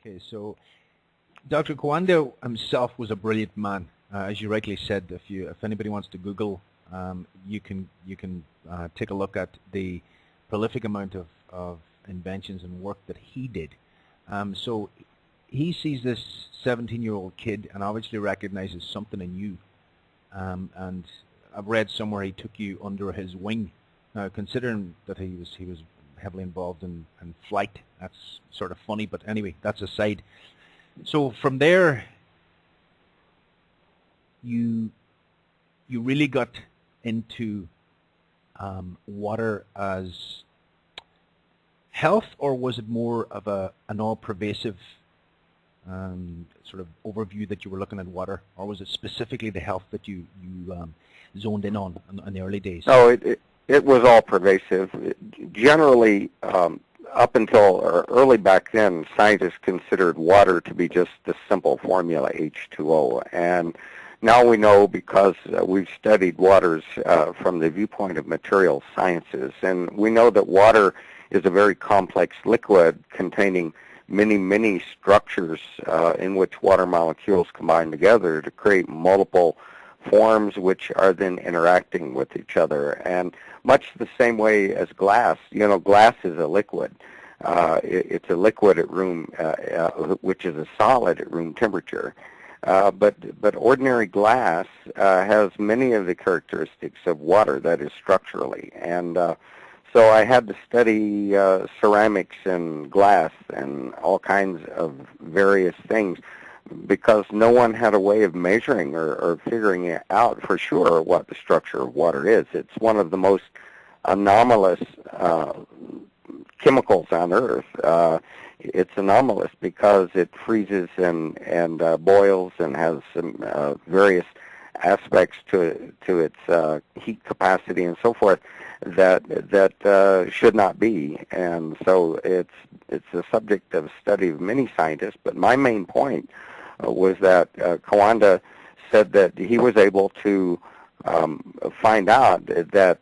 Okay, so Dr. Kawanda himself was a brilliant man. As you rightly said, if anybody wants to Google, you can take a look at the prolific amount of inventions and work that he did. So he sees this 17-year-old kid and obviously recognizes something in you. And I've read somewhere he took you under his wing. Now, considering that he was heavily involved in flight, that's sort of funny. But anyway, that's aside. So from there, you really got into water as health, or was it more of an all-pervasive sort of overview that you were looking at water, or was it specifically the health that you zoned in on in the early days? No, it was all pervasive. Generally, up until or early back then, scientists considered water to be just the simple formula H2O, and now we know because we've studied waters from the viewpoint of material sciences, and we know that water is a very complex liquid containing many structures in which water molecules combine together to create multiple forms which are then interacting with each other. And much the same way as glass, glass is a liquid. It's a liquid at room, which is a solid at room temperature. But ordinary glass has many of the characteristics of water, that is structurally. And so I had to study ceramics and glass and all kinds of various things because no one had a way of measuring or figuring out for sure what the structure of water is. It's one of the most anomalous chemicals on Earth. It's anomalous because it freezes and boils and has some various aspects to its heat capacity and so forth that should not be. And so it's the subject of study of many scientists. But my main point was that Kawanda said that he was able to find out that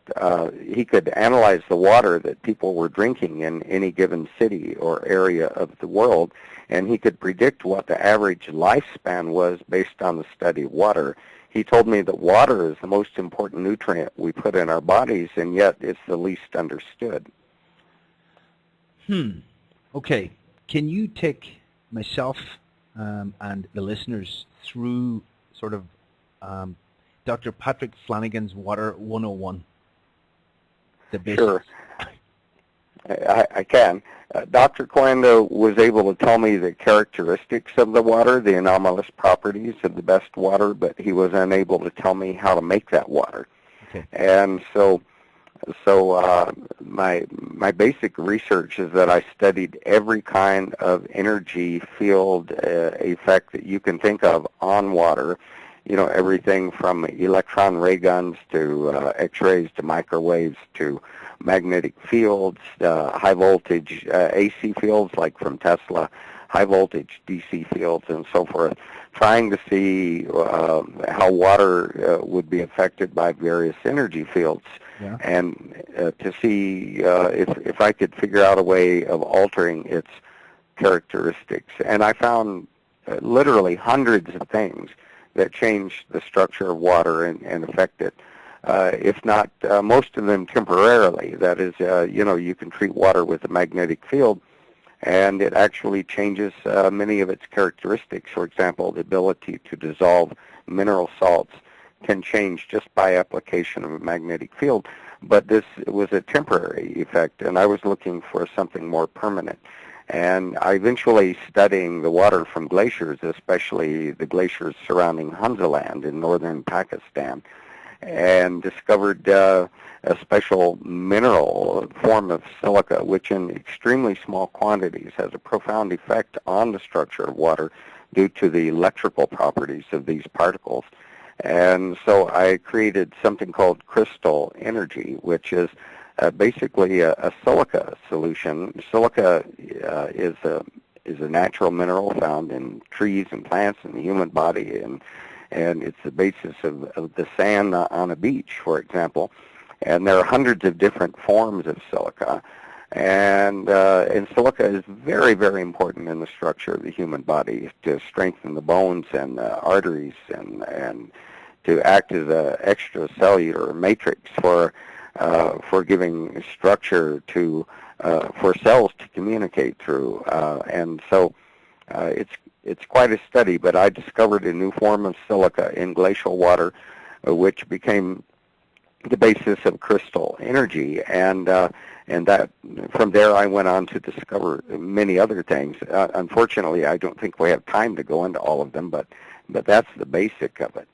he could analyze the water that people were drinking in any given city or area of the world, and he could predict what the average lifespan was based on the study of water. He told me that water is the most important nutrient we put in our bodies, and yet it's the least understood. Okay. Can you take myself and the listeners through sort of Dr. Patrick Flanagan's Water 101? The basics. Sure. I can. Dr. Kawanda was able to tell me the characteristics of the water, the anomalous properties of the best water, but he was unable to tell me how to make that water. Okay. And so my basic research is that I studied every kind of energy field effect that you can think of on water. Everything from electron ray guns to X-rays to microwaves to magnetic fields, high voltage AC fields like from Tesla, high voltage DC fields and so forth, trying to see how water would be affected by various energy fields. Yeah. And to see if I could figure out a way of altering its characteristics. And I found literally hundreds of things that change the structure of water and affect it. If not most of them temporarily. That is, you can treat water with a magnetic field, and it actually changes many of its characteristics. For example, the ability to dissolve mineral salts can change just by application of a magnetic field. But this was a temporary effect, and I was looking for something more permanent. And I eventually studying the water from glaciers, especially the glaciers surrounding Hunzaland in northern Pakistan, and discovered a special mineral form of silica, which in extremely small quantities has a profound effect on the structure of water due to the electrical properties of these particles. And so I created something called crystal energy, which is basically a silica solution. Silica is a natural mineral found in trees and plants in the human body, and it's the basis of the sand on a beach, for example. And there are hundreds of different forms of silica. And silica is very, very important in the structure of the human body to strengthen the bones and the arteries and to act as an extracellular matrix for giving structure to for cells to communicate through. And so it's quite a study, but I discovered a new form of silica in glacial water, which became the basis of crystal energy, and that from there I went on to discover many other things. Unfortunately, I don't think we have time to go into all of them, but that's the basic of it.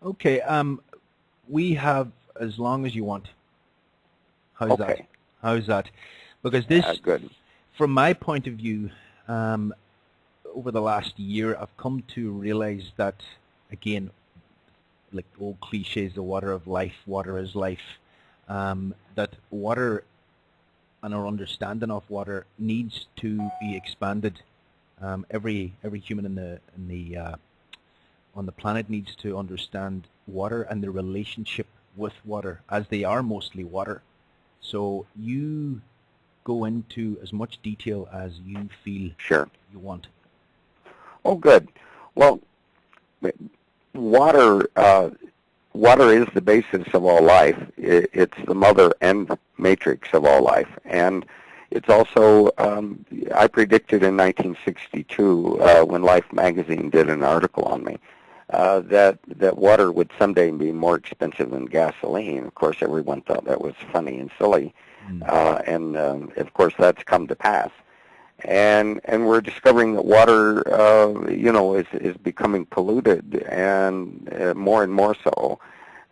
Okay, we have as long as you want. How's Okay. that? How's that? Because this, good. from my point of view, over the last year, I've come to realize that, again, like old cliches, the water of life, water is life, that water and our understanding of water needs to be expanded. Every human on the planet needs to understand water and the relationship with water, as they are mostly water. So you go into as much detail as you feel Sure. you want. Oh, good. Well, water is the basis of all life. It's the mother and matrix of all life, and it's also I predicted in 1962 when Life magazine did an article on me that water would someday be more expensive than gasoline. Of course, everyone thought that was funny and silly, and of course that's come to pass. And we're discovering that water, is becoming polluted, and more so.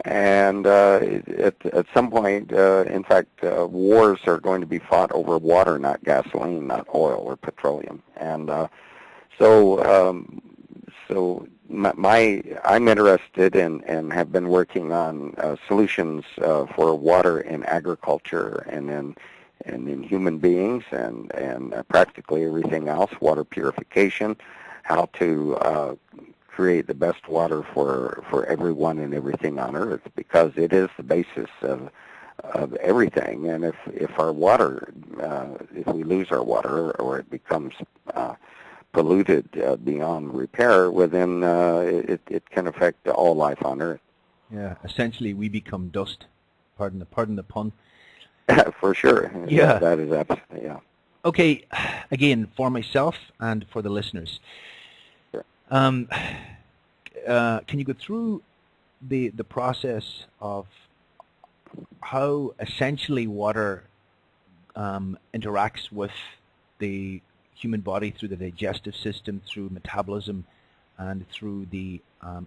And at some point, in fact, wars are going to be fought over water, not gasoline, not oil or petroleum. And so I'm interested and have been working on solutions for water in agriculture and in human beings and practically everything else, water purification, how to create the best water for everyone and everything on Earth, because it is the basis of everything. And if our water, if we lose our water or it becomes polluted beyond repair, well then it can affect all life on Earth. Yeah, essentially we become dust. Pardon the pun. For sure. Yeah. That is absolutely, yeah. Okay, again, for myself and for the listeners, Sure. Can you go through the process of how essentially water interacts with the human body through the digestive system, through metabolism, and through the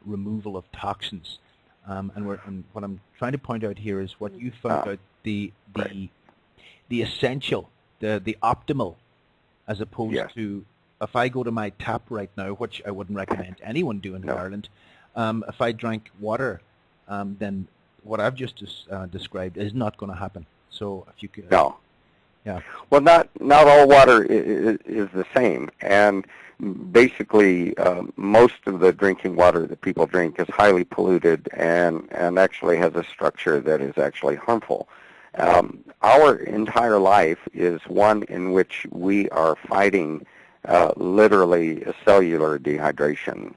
removal of toxins? And what I'm trying to point out here is what you found out, the essential, the optimal, as opposed to, if I go to my tap right now, which I wouldn't recommend anyone doing in Ireland, if I drank water, then what I've just described is not going to happen. So if you could... No. Yeah. Well, not all water is the same, and basically most of the drinking water that people drink is highly polluted and actually has a structure that is actually harmful. Our entire life is one in which we are fighting literally cellular dehydration.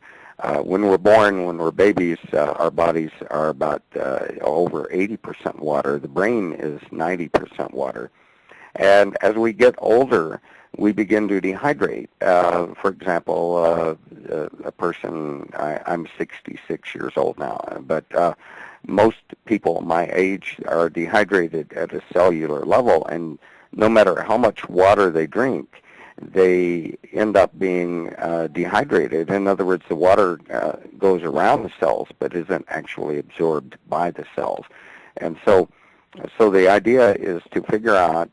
When we're born, when we're babies, our bodies are about over 80% water. The brain is 90% water. And as we get older, we begin to dehydrate. For example, a person, I'm 66 years old now, but most people my age are dehydrated at a cellular level, and no matter how much water they drink, they end up being dehydrated. In other words, the water goes around the cells but isn't actually absorbed by the cells. And so the idea is to figure out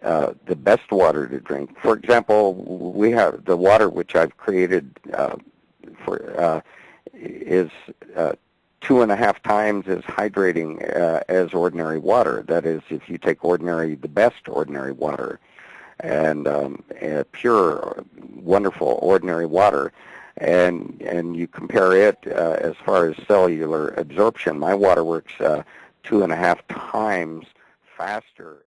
the best water to drink. For example, we have the water which I've created is 2.5 times as hydrating as ordinary water. That is, if you take the best ordinary water and pure, wonderful ordinary water, and you compare it as far as cellular absorption, my water works 2.5 times faster